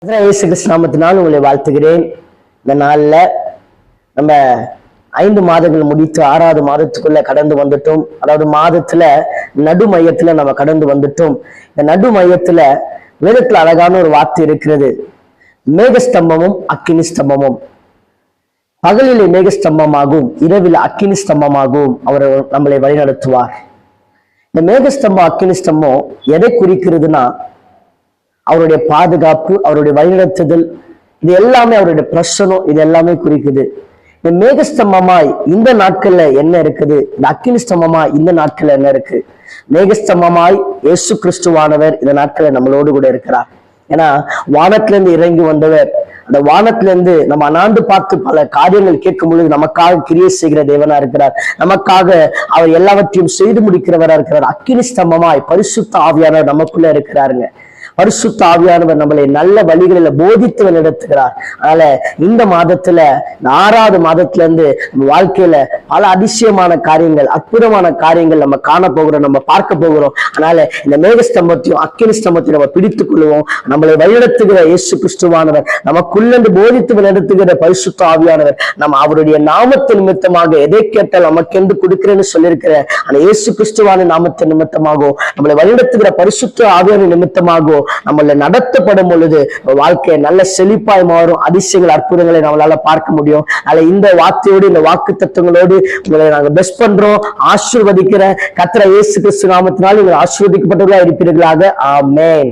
இயேசு கிறிஸ்து நாமத்தினால் உங்களை வாழ்த்துகிறேன். இந்த நாள்ல நம்ம 5 மாதங்கள் முடித்து 6வது மாதத்துக்குள்ள கடந்து வந்துட்டோம். அதாவது மாதத்துல நடு மையத்துல நம்ம கடந்து வந்துட்டோம். இந்த நடு மையத்துல வேதத்துல அழகான ஒரு வார்த்தை இருக்கிறது. மேகஸ்தம்பமும் அக்கினி ஸ்தம்பமும். பகலிலே மேகஸ்தம்பமாகவும் இரவில் அக்கினி ஸ்தம்பமாகவும் அவர் நம்மளை வழிநடத்துவார். இந்த மேகஸ்தம்பம் அக்கினி ஸ்தம்பம் எதை குறிக்கிறதுனா அவருடைய பாதுகாப்பு, அவருடைய வழிநடத்துதல், இது எல்லாமே அவருடைய பிரசனம், இது எல்லாமே குறிக்குது. இந்த மேகஸ்தம்பமாய் இந்த நாட்கள்ல என்ன இருக்குது, இந்த அக்கினி ஸ்தம்பமாய் இந்த நாட்கள்ல என்ன இருக்கு? மேகஸ்தம்பமாய் இயேசு கிறிஸ்துவானவர் இந்த நாட்கள்ல நம்மளோடு கூட இருக்கிறார். ஏன்னா வானத்துல இருந்து இறங்கி வந்தவர், அந்த வானத்துல இருந்து நம்ம அண்ணாந்து பார்த்து பல காரியங்கள் கேட்கும் பொழுது நமக்காக கிரியை செய்கிற தேவனா இருக்கிறார். நமக்காக அவர் எல்லாவற்றையும் செய்து முடிக்கிறவரா இருக்கிறார். அக்கினி ஸ்தம்பமாய் பரிசுத்த ஆவியானவர் நமக்குள்ள இருக்கிறாருங்க. பரிசுத்த ஆவியானவர் நம்மளை நல்ல வழிகளில போதித்து நடத்துகிறார். அதனால இந்த மாதத்துல 6வது மாதத்துல இருந்து நம்ம வாழ்க்கையில பல அதிசயமான காரியங்கள், அற்புதமான காரியங்கள் நம்ம காண போகிறோம், நம்ம பார்க்க போகிறோம். அதனால இந்த மேகஸ்தம்பத்தையும் அக்கினி ஸ்தம்பத்தையும் நம்ம பிடித்துக் கொள்வோம். நம்மளை வழிநடத்துகிற இயேசு கிறிஸ்துவானவர், நமக்குள்ளந்து போதித்து நடத்துகிற பரிசுத்த ஆவியானவர், நம்ம அவருடைய நாமத்து நிமித்தமாக எதை கேட்டால் நமக்கென்று கொடுக்கிறேன்னு சொல்லியிருக்கிற அந்த இயேசு கிறிஸ்துவான நாமத்து நிமித்தமாகவோ, நம்மளை வழிநடத்துகிற பரிசுத்த ஆவியான நிமித்தமாகவோ நம்மள நடத்தப்படும் பொழுது வாழ்க்கை நல்ல செழிப்பாய் மாறும். அதிசயங்கள், அற்புதங்களை நம்மளால பார்க்க முடியும். அதனால இந்த வார்த்தையோடு, இந்த வாக்கு தத்துவங்களோடு உங்களை நாங்க பெஸ்ட் பண்றோம், ஆசீர்வதிக்கிற கர்த்தர் இயேசு கிறிஸ்து நாமத்தினால் நீங்கள் ஆசீர்வதிக்கப்பட்டவர்களாக இருப்பீர்களாக. ஆமென்.